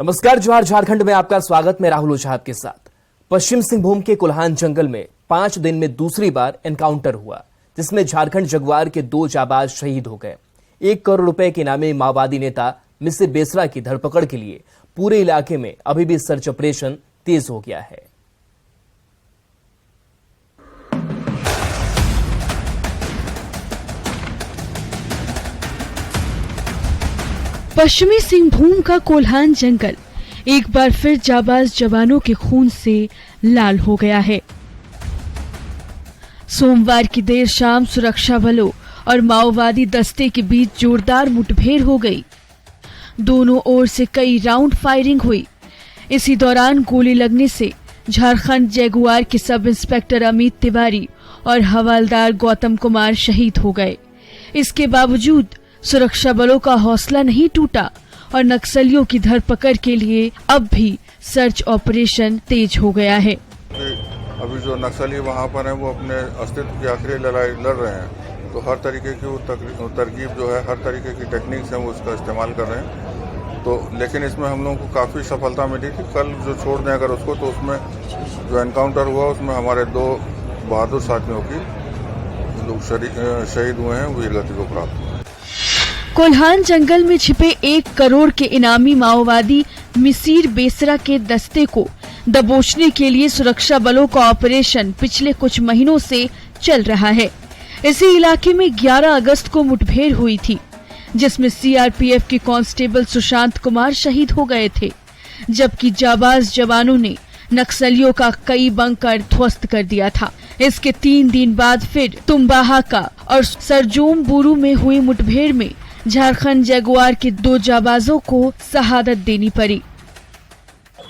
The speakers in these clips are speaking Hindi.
नमस्कार, जोहार झारखंड में आपका स्वागत। मैं राहुल उचाहत के साथ। पश्चिम सिंहभूम के कोल्हान जंगल में 5 दिन में दूसरी बार एनकाउंटर हुआ, जिसमें झारखंड जगुआर के 2 जाबाज शहीद हो गए। 1 करोड़ रुपए के इनामी माओवादी नेता मिसिर बेसरा की धरपकड़ के लिए पूरे इलाके में अभी भी सर्च ऑपरेशन तेज हो गया है। पश्चिमी सिंहभूम का कोल्हान जंगल एक बार फिर जाबाज जवानों के खून से लाल हो गया है। सोमवार की देर शाम सुरक्षा बलों और माओवादी दस्ते के बीच जोरदार मुठभेड़ हो गई। दोनों ओर से कई राउंड फायरिंग हुई। इसी दौरान गोली लगने से झारखंड जगुआर के सब इंस्पेक्टर अमित तिवारी और हवलदार गौतम कुमार शहीद हो गए। इसके बावजूद सुरक्षा बलों का हौसला नहीं टूटा और नक्सलियों की धरपकड़ के लिए अब भी सर्च ऑपरेशन तेज हो गया है। अभी जो नक्सली वहाँ पर हैं वो अपने अस्तित्व की आखिरी लड़ाई लड़ रहे हैं, तो हर तरीके की वो तरकीब जो है, हर तरीके की टेक्निक्स हैं वो उसका इस्तेमाल कर रहे हैं। तो लेकिन इसमें हम लोगों को काफ़ी सफलता मिली थी। कल जो छोड़ दें अगर उसको, तो उसमें जो एनकाउंटर हुआ उसमें हमारे 2 बहादुर साथियों की लोग शहीद हुए हैं, वीरगति को प्राप्त हुए। कोल्हान जंगल में छिपे 1 करोड़ के इनामी माओवादी मिसिर बेसरा के दस्ते को दबोचने के लिए सुरक्षा बलों का ऑपरेशन पिछले कुछ महीनों से चल रहा है। इसी इलाके में 11 अगस्त को मुठभेड़ हुई थी, जिसमें सीआरपीएफ के कांस्टेबल सुशांत कुमार शहीद हो गए थे, जबकि जाबाज जवानों ने नक्सलियों का कई बंकर ध्वस्त कर दिया था। इसके 3 दिन बाद फिर तुम्बाहा का और सरजोम बुरू में हुई मुठभेड़ में झारखंड जगुआर के 2 जाबाजों को शहादत देनी पड़ी।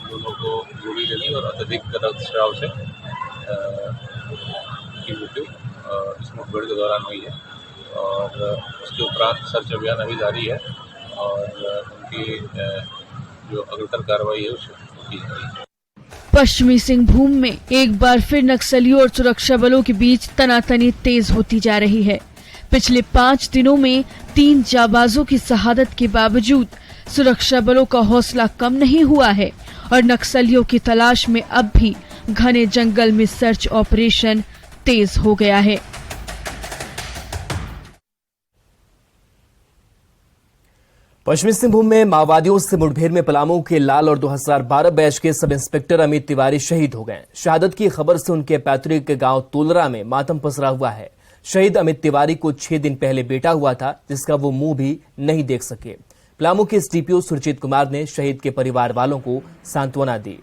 दोनों को गोली लगी और अत्यधिक रक्तस्राव से की मृत्यु इस मुठभेड़ के दौरान हुई है और उसके उपरांत सर्च अभियान अभी जारी है और उनकी जो अग्रतर कार्रवाई है उसको की जा रही है। पश्चिमी सिंहभूम में एक बार फिर नक्सलियों और सुरक्षा बलों के बीच तनातनी तेज होती जा रही है। पिछले 5 दिनों में 3 जाबाजों की शहादत के बावजूद सुरक्षा बलों का हौसला कम नहीं हुआ है और नक्सलियों की तलाश में अब भी घने जंगल में सर्च ऑपरेशन तेज हो गया है। पश्चिमी सिंहभूम में माओवादियों से मुठभेड़ में पलामू के लाल और 2012 बैच के सब इंस्पेक्टर अमित तिवारी शहीद हो गए। शहादत की खबर से उनके पैतृक गांव तोलरा में मातम पसरा हुआ है। शहीद अमित तिवारी को 6 दिन पहले बेटा हुआ था, जिसका वो मुंह भी नहीं देख सके। पलामू के एसडीपीओ सुरजीत कुमार ने शहीद के परिवार वालों को सांत्वना दी।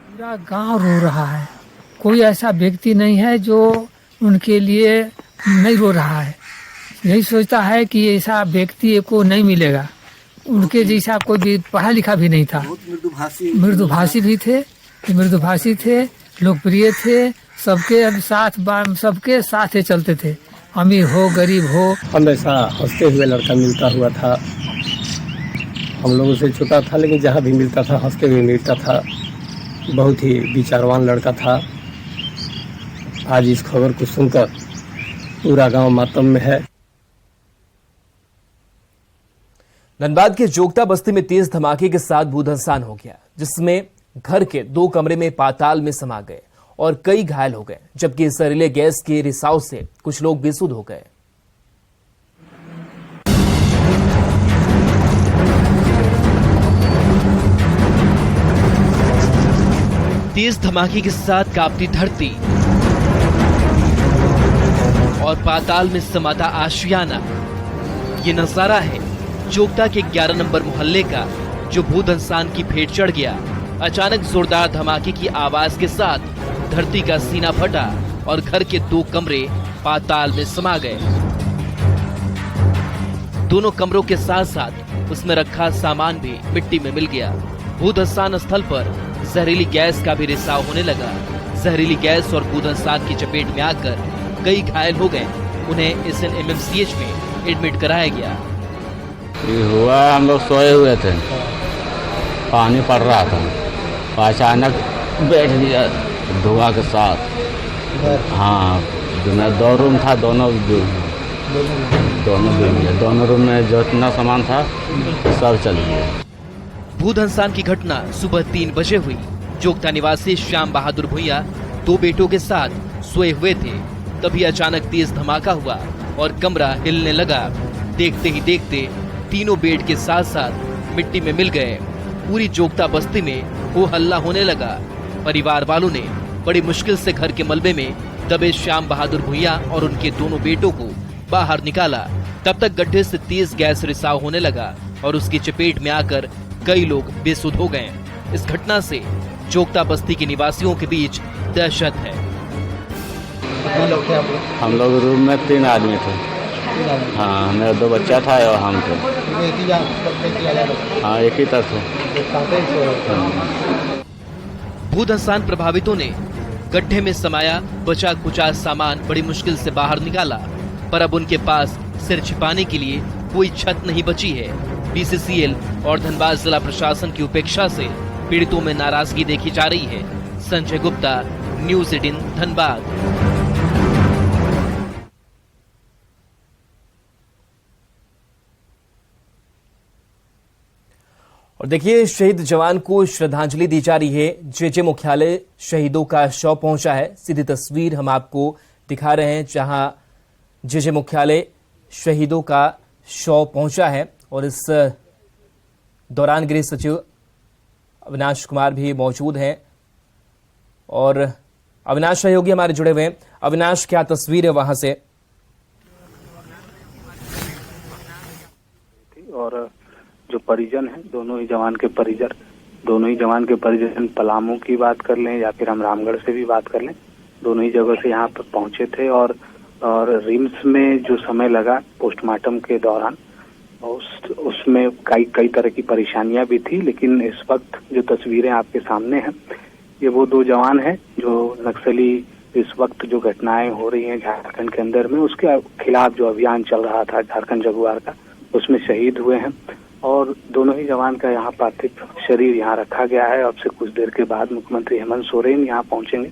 पूरा गांव रो रहा है, कोई ऐसा व्यक्ति नहीं है जो उनके लिए नहीं रो रहा है। यही सोचता है कि ऐसा व्यक्ति को नहीं मिलेगा। उनके जैसा कोई भी पढ़ा लिखा भी नहीं था, मृदुभाषी भी थे, मृदुभाषी थे, लोकप्रिय थे, सबके साथ चलते थे। अमीर हो गरीब हो, हमेशा हंसते हुए लड़का मिलता हुआ था। हम लोगों से छोटा था, लेकिन जहाँ भी मिलता था हंसते हुए मिलता था। बहुत ही विचारवान लड़का था। आज इस खबर को सुनकर पूरा गांव मातम में है। धनबाद के जोगता बस्ती में तेज धमाके के साथ भूधंसान हो गया, जिसमें घर के 2 कमरे में पाताल में समा गए और कई घायल हो गए, जबकि जहरीले गैस के रिसाव से कुछ लोग बेसुध हो गए। तेज धमाके के साथ कांपती धरती और पाताल में समाता आशियाना, ये नजारा है जोगता के 11 नंबर मोहल्ले का, जो भूधंसान की भेंट चढ़ गया। अचानक जोरदार धमाके की आवाज के साथ धरती का सीना फटा और घर के 2 कमरे पाताल में समा गए। दोनों कमरों के साथ साथ उसमें रखा सामान भी मिट्टी में मिल गया। भूधंसान स्थल पर जहरीली गैस का भी रिसाव होने लगा। जहरीली गैस और भूधंसान की चपेट में आकर कई घायल हो गए। उन्हें SNMMCH में एडमिट कराया गया। ये हुआ, हम लोग सोए हुए थे, पानी पड़ रहा था, अचानक बैठ गया धुआं के साथ। हाँ, 2 रूम था, दोनों दोनों रूम में जो इतना सामान था सब चल गया। भूधंसान की घटना सुबह 3 बजे हुई। जोगता निवासी श्याम बहादुर भुइया 2 बेटों के साथ सोए हुए थे, तभी अचानक तेज धमाका हुआ और कमरा हिलने लगा। देखते ही देखते तीनों बेड के साथ साथ मिट्टी में मिल गए। पूरी जोगता बस्ती में हो हल्ला होने लगा। परिवार वालों ने बड़ी मुश्किल से घर के मलबे में दबे श्याम बहादुर भुइया और उनके दोनों बेटों को बाहर निकाला। तब तक गड्ढे से तेज गैस रिसाव होने लगा और उसकी चपेट में आकर कई लोग बेसुध हो गए। इस घटना से जोगता बस्ती के निवासियों के बीच दहशत है। हम लोग रूम में 3 आदमी थे। हाँ, मेरा 2 बच्चा था और हम थे। हाँ, एक ही तरफ थे। भूधंसान प्रभावितों ने गड्ढे में समाया बचा कुचा सामान बड़ी मुश्किल से बाहर निकाला, पर अब उनके पास सिर छिपाने के लिए कोई छत नहीं बची है। बीसीसीएल और धनबाद जिला प्रशासन की उपेक्षा से पीड़ितों में नाराजगी देखी जा रही है। संजय गुप्ता, न्यूज़ 18 धनबाद। और देखिए, शहीद जवान को श्रद्धांजलि दी जा रही है। जेजे मुख्यालय शहीदों का शव पहुंचा है। सीधी तस्वीर हम आपको दिखा रहे हैं, जहां जेजे मुख्यालय शहीदों का शव पहुंचा है और इस दौरान गृह सचिव अविनाश कुमार भी मौजूद हैं और अविनाश सहयोगी हमारे जुड़े हुए हैं। अविनाश, क्या तस्वीर है वहां से? और जो परिजन हैं, दोनों ही जवान के परिजन पलामू की बात कर लें या फिर हम रामगढ़ से भी बात कर लें, दोनों ही जगह से यहाँ पर पहुंचे थे। और रिम्स में जो समय लगा पोस्टमार्टम के दौरान, उसमें कई तरह की परेशानियां भी थी। लेकिन इस वक्त जो तस्वीरें आपके सामने हैं, ये वो 2 जवान हैं जो नक्सली इस वक्त जो घटनाएं हो रही हैं झारखंड के अंदर में, उसके खिलाफ जो अभियान चल रहा था झारखंड जगुआर का, उसमें शहीद हुए हैं। और दोनों ही जवान का यहाँ पार्थिव शरीर यहाँ रखा गया है। अब से कुछ देर के बाद मुख्यमंत्री हेमंत सोरेन यहाँ पहुंचेंगे,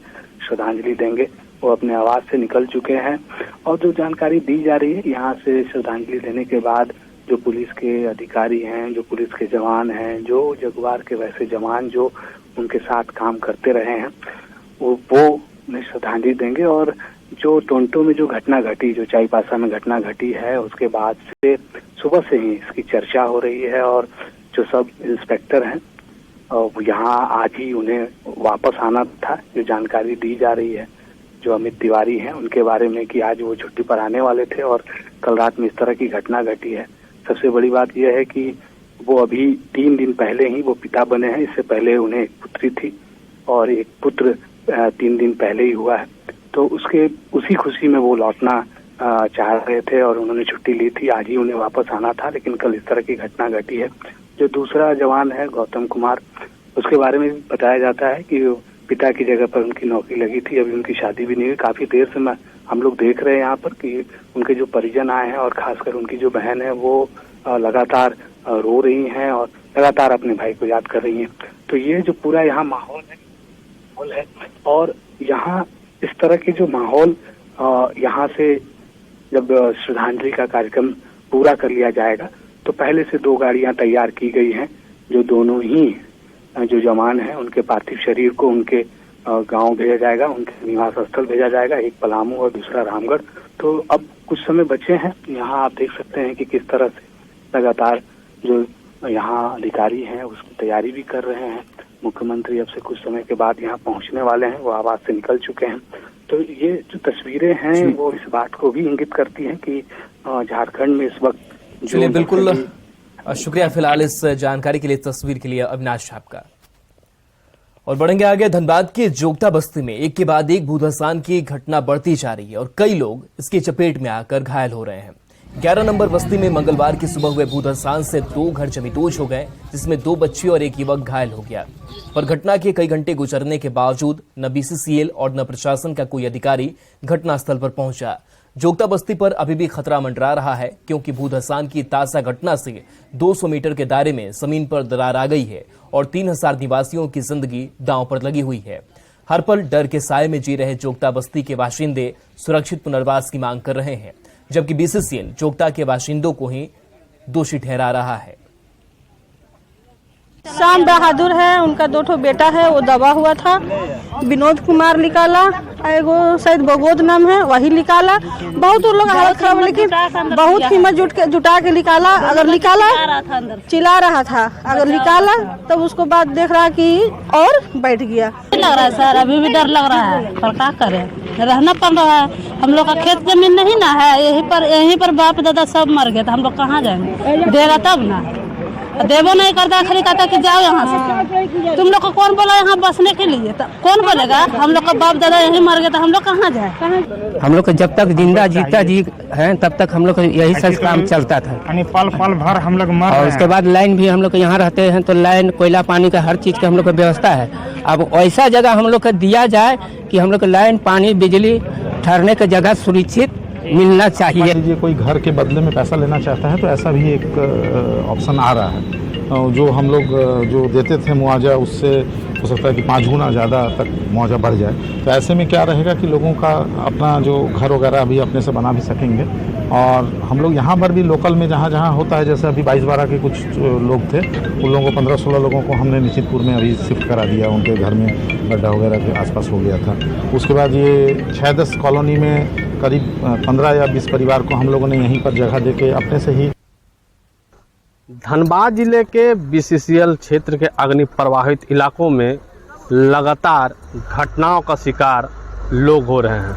श्रद्धांजलि देंगे। वो अपने आवास से निकल चुके हैं और जो जानकारी दी जा रही है, यहाँ से श्रद्धांजलि देने के बाद जो पुलिस के अधिकारी हैं, जो पुलिस के जवान हैं, जो जगुआर के वैसे जवान जो उनके साथ काम करते रहे हैं, वो उन्हें श्रद्धांजलि देंगे। और जो टोंटो में जो घटना घटी, जो चाईपासा में घटना घटी है, उसके बाद से सुबह से ही इसकी चर्चा हो रही है। और जो सब इंस्पेक्टर हैं यहाँ आज ही उन्हें वापस आना था। जो जानकारी दी जा रही है, जो अमित तिवारी हैं उनके बारे में, कि आज वो छुट्टी पर आने वाले थे और कल रात में इस तरह की घटना घटी है। सबसे बड़ी बात यह है कि वो अभी 3 दिन पहले ही वो पिता बने हैं। इससे पहले उन्हें एक पुत्री थी और एक पुत्र 3 दिन पहले ही हुआ है। तो उसी खुशी में वो लौटना चाह रहे थे और उन्होंने छुट्टी ली थी। आज ही उन्हें वापस आना था, लेकिन कल इस तरह की घटना घटी है। जो दूसरा जवान है गौतम कुमार, उसके बारे में बताया जाता है कि पिता की जगह पर उनकी नौकरी लगी थी। अभी उनकी शादी भी नहीं हुई। काफी देर से हम लोग देख रहे हैं यहाँ पर कि उनके जो परिजन आए हैं और खासकर उनकी जो बहन है, वो लगातार रो रही हैं और लगातार अपने भाई को याद कर रही हैं। तो ये जो पूरा यहाँ माहौल है और यहाँ इस तरह के जो माहौल, यहाँ से जब श्रद्धांजलि का कार्यक्रम पूरा कर लिया जाएगा तो पहले से 2 गाड़ियां तैयार की गई हैं, जो दोनों ही जो जवान हैं उनके पार्थिव शरीर को उनके गांव भेजा जाएगा, उनके निवास स्थल भेजा जाएगा, एक पलामू और दूसरा रामगढ़। तो अब कुछ समय बचे हैं। यहाँ आप देख सकते हैं कि किस तरह से लगातार जो यहाँ अधिकारी हैं उसकी तैयारी भी कर रहे हैं। मुख्यमंत्री अब से कुछ समय के बाद यहाँ पहुँचने वाले हैं, वो आवास से निकल चुके हैं। तो ये जो तस्वीरें हैं वो इस बात को भी इंगित करती हैं कि झारखंड में इस वक्त चलिए, बिल्कुल शुक्रिया फिलहाल इस जानकारी के लिए, तस्वीर के लिए अविनाश साहब का। और बढ़ेंगे आगे। धनबाद के जोगता बस्ती में एक के बाद एक भूधंसान की घटना बढ़ती जा रही है और कई लोग इसकी चपेट में आकर घायल हो रहे हैं। 11 नंबर बस्ती में मंगलवार की सुबह हुए भूधंसान से 2 घर जमींदोज हो गए, जिसमें 2 बच्चे और एक युवक घायल हो गया। पर घटना के कई घंटे गुजरने के बावजूद न बीसीसीएल और न प्रशासन का कोई अधिकारी घटनास्थल पर पहुंचा। जोगता बस्ती पर अभी भी खतरा मंडरा रहा है, क्योंकि भूधंसान की ताजा घटना से 200 मीटर के दायरे में जमीन पर दरार आ गई है और 3000 निवासियों की जिंदगी दांव पर लगी हुई है। हर पल डर के साए में जी रहे जोगता बस्ती के बाशिंदे सुरक्षित पुनर्वास की मांग कर रहे हैं, जबकि बीसीसीएल जोगता के बाशिंदों को ही दोषी ठहरा रहा है। श्याम बहादुर है, उनका 2 बेटा है, वो दबा हुआ था। विनोद कुमार निकाला, एगो शायद बगोद नाम है, वही निकाला। बहुत लोग हालत खराब, लेकिन बहुत हिम्मत जुटा के निकाला। अगर निकाला चिल्ला रहा था, अगर निकाला तब उसको बाद देख रहा कि और बैठ गया। लग रहा है सर, अभी भी डर लग रहा है, पर क्या करें, रहना पड़ रहा है। हम लोग का खेत जमीन नहीं ना है, यहीं पर बाप दादा सब मर गए, तो हम लोग कहाँ जाएंगे? देगा तब ना, देवो नहीं करता, खाली कहता कि जाओ यहाँ से। तुम लोग को कौन बोला यहाँ बसने के लिए? तो कौन बोलेगा? हम लोग का बाप दादा यहीं मर गए, तो हम लोग कहाँ जाए? हम लोग को जब तक जिंदा जीता जी हैं तब तक हम लोग का यही सब काम चलता था। पल पल भर हम लोग मर और उसके बाद लाइन भी हम लोग यहाँ रहते हैं तो लाइन, कोयला, पानी का हर चीज का हम लोग का व्यवस्था है। अब ऐसा जगह हम लोग का दिया जाए कि हम लोग को लाइन, पानी, बिजली, ठहरने की जगह सुनिश्चित मिलना चाहिए। लीजिए कोई घर के बदले में पैसा लेना चाहता है तो ऐसा भी एक ऑप्शन आ रहा है। जो हम लोग जो देते थे मुआवजा, उससे हो सकता है कि 5 गुना ज़्यादा तक मुआवजा बढ़ जाए। तो ऐसे में क्या रहेगा कि लोगों का अपना जो घर वगैरह अभी अपने से बना भी सकेंगे। और हम लोग यहाँ पर भी लोकल में जहाँ जहाँ होता है, जैसे अभी 22-12 के कुछ लोग थे, उन लोगों को 15-16 लोगों को हमने निश्चितपुर में अभी शिफ्ट करा दिया। उनके घर में गड्ढा वगैरह के आसपास हो गया था। उसके बाद ये 6-10 कॉलोनी में करीब 15 या 20 परिवार को हम लोगों ने यहीं पर जगह देके अपने से ही। धनबाद जिले के बीसीसीएल क्षेत्र के अग्नि प्रभावित इलाकों में लगातार घटनाओं का शिकार लोग हो रहे हैं।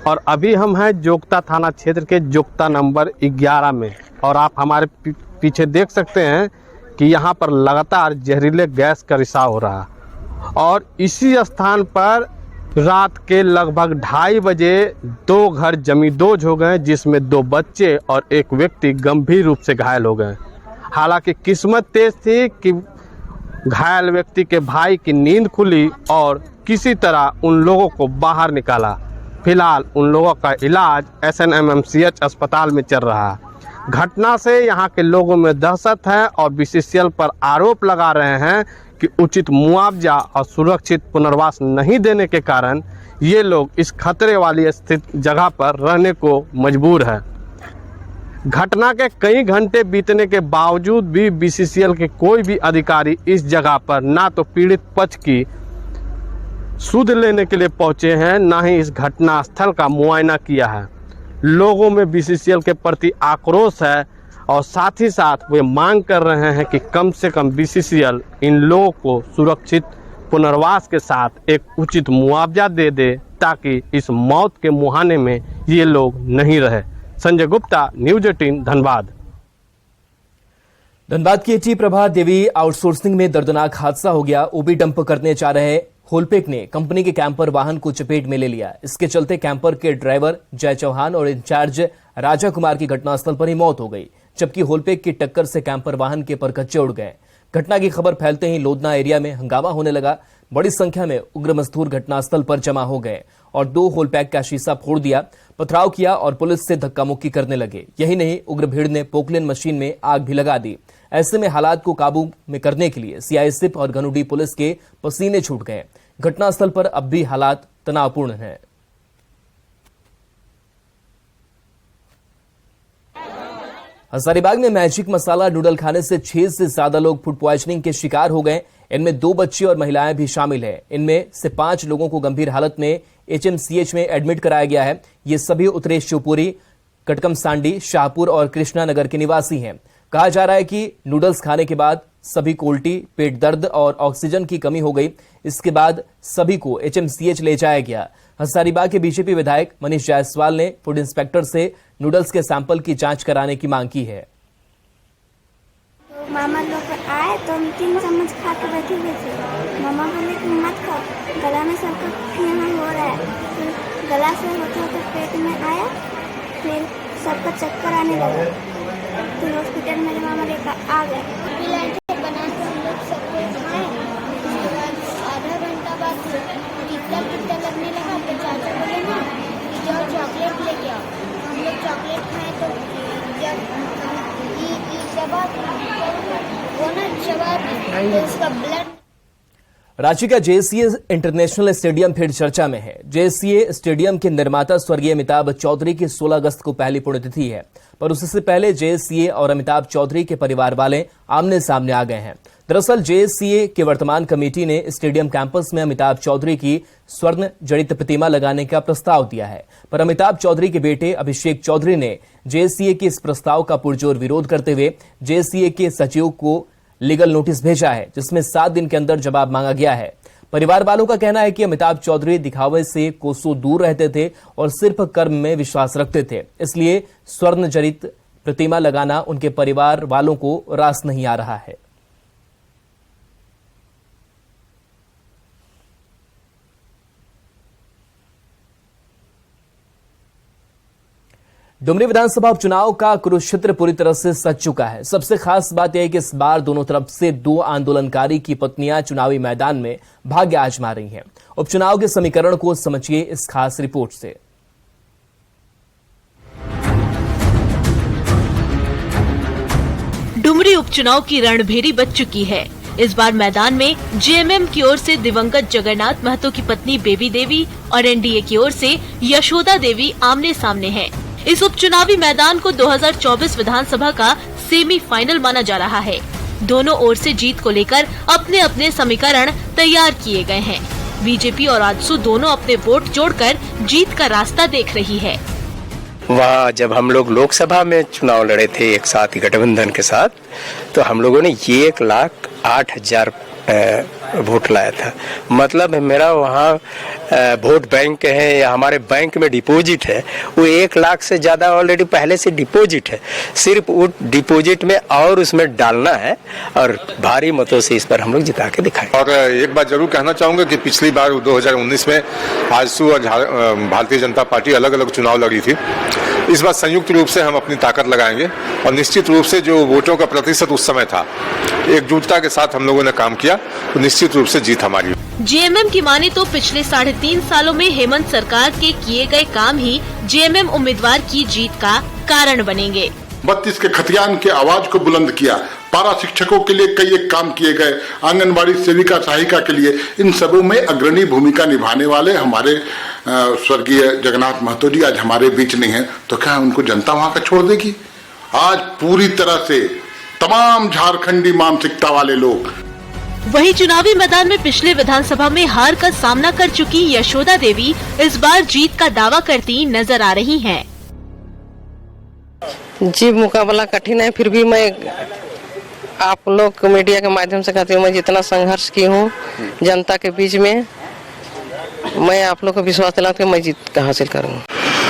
और अभी हम हैं जोगता थाना क्षेत्र के जोगता नंबर 11 में, और आप हमारे पीछे देख सकते हैं कि यहाँ पर लगातार जहरीले गैस का रिसाव हो रहा है। और इसी स्थान पर रात के लगभग 2:30 बजे 2 घर जमींदोज हो गए, जिसमें 2 बच्चे और 1 व्यक्ति गंभीर रूप से घायल हो गए। हालांकि किस्मत तेज थी कि घायल व्यक्ति के भाई की नींद खुली और किसी तरह उन लोगों को बाहर निकाला। फिलहाल उन लोगों का इलाज SNMMCH अस्पताल में चल रहा है। घटना से यहाँ के लोगों में दहशत है और बीसीसीएल पर आरोप लगा रहे हैं कि उचित मुआवजा और सुरक्षित पुनर्वास नहीं देने के कारण ये लोग इस खतरे वाली स्थित जगह पर रहने को मजबूर है। घटना के कई घंटे बीतने के बावजूद भी बीसीसीएल के कोई भी अधिकारी इस जगह पर ना तो पीड़ित पक्ष की सुध लेने के लिए पहुंचे हैं, ना ही इस घटना स्थल का मुआयना किया है। लोगों में बीसीसीएल के प्रति आक्रोश है और साथ ही साथ वे मांग कर रहे हैं कि कम से कम बीसीसीएल इन लोगों को सुरक्षित पुनर्वास के साथ एक उचित मुआवजा दे दे, ताकि इस मौत के मुहाने में ये लोग नहीं रहे। संजय गुप्ता, न्यूज 18 धनबाद। धनबाद की टी प्रभा देवी आउटसोर्सिंग में दर्दनाक हादसा हो गया। ओबी डंप करने जा रहे होलपेक ने कंपनी के कैंपर वाहन को चपेट में ले लिया। इसके चलते कैंपर के ड्राइवर जय चौहान और इंचार्ज राजा कुमार की घटनास्थल पर ही मौत हो गई, जबकि होलपेक की टक्कर से कैंपर वाहन के परखच्चे उड़ गए। घटना की खबर फैलते ही लोधना एरिया में हंगामा होने लगा। बड़ी संख्या में उग्र मजदूर घटनास्थल पर जमा हो गए और 2 होलपैक का शीशा फोड़ दिया, पथराव किया और पुलिस से धक्का मुक्की करने लगे। यही नहीं, उग्र भीड़ ने पोकलेन मशीन में आग भी लगा दी। ऐसे में हालात को काबू में करने के लिए सीआईएसएफ और घनुडी पुलिस के पसीने छूट गए। घटनास्थल पर अब भी हालात तनावपूर्ण हैं। हजारीबाग में मैजिक मसाला नूडल खाने से 6 से ज्यादा लोग फूड पॉइजनिंग के शिकार हो गए। इनमें 2 बच्चे और महिलाएं भी शामिल हैं। इनमें से 5 लोगों को गंभीर हालत में HMCH में एडमिट कराया गया है। ये सभी उत्तरी शिवपुरी, कटकमसांडी, शाहपुर और कृष्णा नगर के निवासी हैं। कहा जा रहा है कि नूडल्स खाने के बाद सभी को उल्टी, पेट दर्द और ऑक्सीजन की कमी हो गई। इसके बाद सभी को HMCH ले जाया गया। हजारीबाग के बीजेपी विधायक मनीष जायसवाल ने फूड इंस्पेक्टर से नूडल्स के सैंपल की जांच कराने की मांग की है। तो मामा लोग आए तो हम 3 चम्मच खा के बैठे हुए थे। मामा बोले कि मत खाओ, गला में सबका फीना हो रहा है। फिर गला से होते होते पेट में आया, फिर सबका चक्कर आने लगा। फिर हॉस्पिटल में मामा लेकर आ गए। बना के हम लोग सबको खाए। उसके बाद आधा घंटा बाद टिकटा लगने लगा तो चाचा बोले ना कि जाओ चॉकलेट लेके आओ। हम लोग चॉकलेट खाए तो जब उसका ब्लड। रांची का JCA इंटरनेशनल स्टेडियम फिर चर्चा में है। JCA स्टेडियम के निर्माता स्वर्गीय अमिताभ चौधरी की 16 अगस्त को पहली पुण्यतिथि है, पर उससे पहले JCA और अमिताभ चौधरी के परिवार वाले आमने सामने आ गए हैं। दरअसल जेएससीए के वर्तमान कमेटी ने स्टेडियम कैंपस में अमिताभ चौधरी की स्वर्ण जड़ित प्रतिमा लगाने का प्रस्ताव दिया है, पर अमिताभ चौधरी के बेटे अभिषेक चौधरी ने जेएससीए के इस प्रस्ताव का पुरजोर विरोध करते हुए जेएससीए के सचिव को लीगल नोटिस भेजा है, जिसमें 7 दिन के अंदर जवाब मांगा गया है। परिवार वालों का कहना है कि अमिताभ चौधरी दिखावे से कोसों दूर रहते थे और सिर्फ कर्म में विश्वास रखते थे, इसलिए स्वर्ण जड़ित प्रतिमा लगाना उनके परिवार वालों को रास नहीं आ रहा है। डुमरी विधानसभा उपचुनाव का कुरुक्षेत्र पूरी तरह से सज चुका है। सबसे खास बात यह है कि इस बार दोनों तरफ से 2 आंदोलनकारी की पत्नियां चुनावी मैदान में भाग्य आजमा रही हैं। उपचुनाव के समीकरण को समझिए इस खास रिपोर्ट से। डुमरी उपचुनाव की रणभेरी बज चुकी है। इस बार मैदान में जेएमएम की ओर से दिवंगत जगन्नाथ महतो की पत्नी बेबी देवी और एनडीए की ओर से यशोदा देवी आमने सामने हैं। इस उपचुनावी मैदान को 2024 विधानसभा का सेमीफाइनल माना जा रहा है। दोनों ओर से जीत को लेकर अपने अपने समीकरण तैयार किए गए हैं। बीजेपी और आजसू दोनों अपने वोट जोड़कर जीत का रास्ता देख रही है। वहाँ जब हम लोग लोकसभा में चुनाव लड़े थे एक साथ गठबंधन के साथ, तो हम लोगों ने 1,08,000 वोट लाया था। मतलब मेरा वहाँ वोट बैंक है या हमारे बैंक में डिपॉजिट है, वो 1 लाख से ज़्यादा ऑलरेडी पहले से डिपॉजिट है। सिर्फ वो डिपॉजिट में और उसमें डालना है और भारी मतों से इस पर हम लोग जिता के दिखाएं। और एक बात जरूर कहना चाहूँगा कि पिछली बार 2019 में आजसू और भारतीय जनता पार्टी अलग अलग चुनाव लड़ी थी। इस बार संयुक्त रूप से हम अपनी ताकत लगाएंगे और निश्चित रूप से जो वोटों का प्रतिशत उस समय था, एकजुटता के साथ हम लोगों ने काम किया, तो निश्चित रूप से जीत हमारी। जेएमएम की माने तो पिछले 3.5 सालों में हेमंत सरकार के किए गए काम ही जेएमएम उम्मीदवार की जीत का कारण बनेंगे। 32 के खतियान के आवाज को बुलंद किया, पारा शिक्षकों के लिए कई एक काम किए गए, आंगनबाड़ी सेविका सहायिका के लिए, इन सबों में अग्रणी भूमिका निभाने वाले हमारे स्वर्गीय जगन्नाथ महतो जी आज हमारे बीच नहीं है, तो क्या उनको जनता वहां का छोड़ देगी? आज पूरी तरह से तमाम झारखंडी मानसिकता वाले लोग। वहीं चुनावी मैदान में पिछले विधानसभा में हार का सामना कर चुकी यशोदा देवी इस बार जीत का दावा करती नजर आ रही हैं। जी मुकाबला कठिन है, फिर भी मैं आप लोग मीडिया के माध्यम से कहती हूँ, मैं जितना संघर्ष की हूँ जनता के बीच में, मैं आप लोग को विश्वास दिलाती हूँ मैं जीत हासिल करूँगा।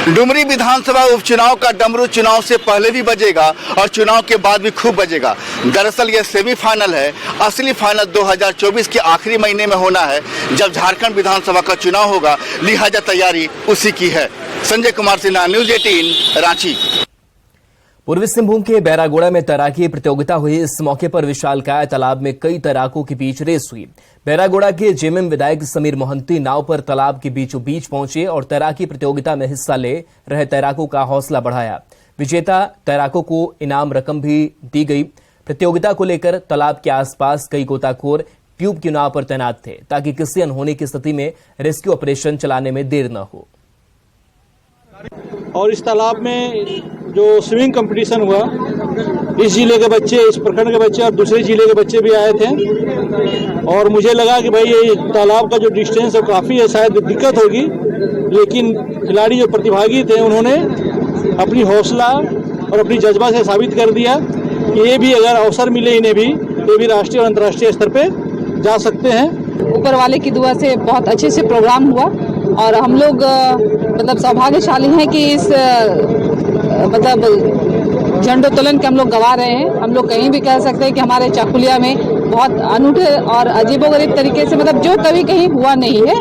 डुमरी विधानसभा उपचुनाव का डमरू चुनाव से पहले भी बजेगा और चुनाव के बाद भी खूब बजेगा। दरअसल यह सेमीफाइनल है, असली फाइनल 2024 के आखिरी महीने में होना है, जब झारखंड विधानसभा का चुनाव होगा, लिहाजा तैयारी उसी की है। संजय कुमार सिन्हा, न्यूज 18 रांची। पूर्वी सिंहभूम के बैरागोड़ा में तैराकी प्रतियोगिता हुई। इस मौके पर विशालकाय तालाब में कई तैराकों के बीच रेस हुई। बैरागोड़ा के जेएमएम विधायक समीर मोहंती नाव पर तालाब के बीचों बीच पहुंचे और तैराकी प्रतियोगिता में हिस्सा ले रहे तैराकों का हौसला बढ़ाया। विजेता तैराकों को इनाम रकम भी दी गई। प्रतियोगिता को लेकर तालाब के आसपास कई गोताखोर ट्यूब की नाव पर तैनात थे, ताकि किसी अनहोनी की स्थिति में रेस्क्यू ऑपरेशन चलाने में देर न हो। और इस तालाब में जो स्विमिंग कंपटीशन हुआ, इस जिले के बच्चे, इस प्रखंड के बच्चे और दूसरे जिले के बच्चे भी आए थे, और मुझे लगा कि भाई ये तालाब का जो डिस्टेंस है काफ़ी है, शायद दिक्कत होगी, लेकिन खिलाड़ी जो प्रतिभागी थे उन्होंने अपनी हौसला और अपनी जज्बा से साबित कर दिया कि ये भी अगर अवसर मिले इन्हें भी, ये भी राष्ट्रीय और अंतर्राष्ट्रीय स्तर पे जा सकते हैं। ऊपर वाले की दुआ से बहुत अच्छे से प्रोग्राम हुआ और हम लोग मतलब सौभाग्यशाली हैं कि इस मतलब झंडोत्तोलन के हम लोग गवा रहे हैं। हम लोग कहीं भी कह सकते हैं कि हमारे चाकुलिया में बहुत अनूठे और अजीबोगरीब तरीके से मतलब जो कभी कहीं हुआ नहीं है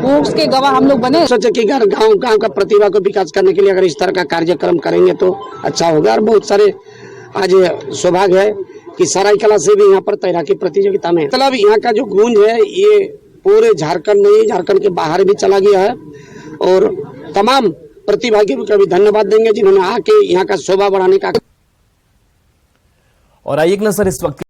वो उसके गवाह हम लोग बने। सोचे कि गांव का प्रतिभा को विकास करने के लिए अगर इस तरह का कार्यक्रम करेंगे तो अच्छा होगा। और बहुत सारे आज सौभाग्य है कि सरायकला से भी यहाँ पर तैराकी प्रतियोगिता में मतलब यहाँ का जो गूंज है ये पूरे झारखंड नहीं, झारखंड के बाहर भी चला गया है। और तमाम प्रतिभागियों का भी धन्यवाद देंगे जिन्होंने आके यहाँ का शोभा बढ़ाने का। और आइए एक नजर इस वक्त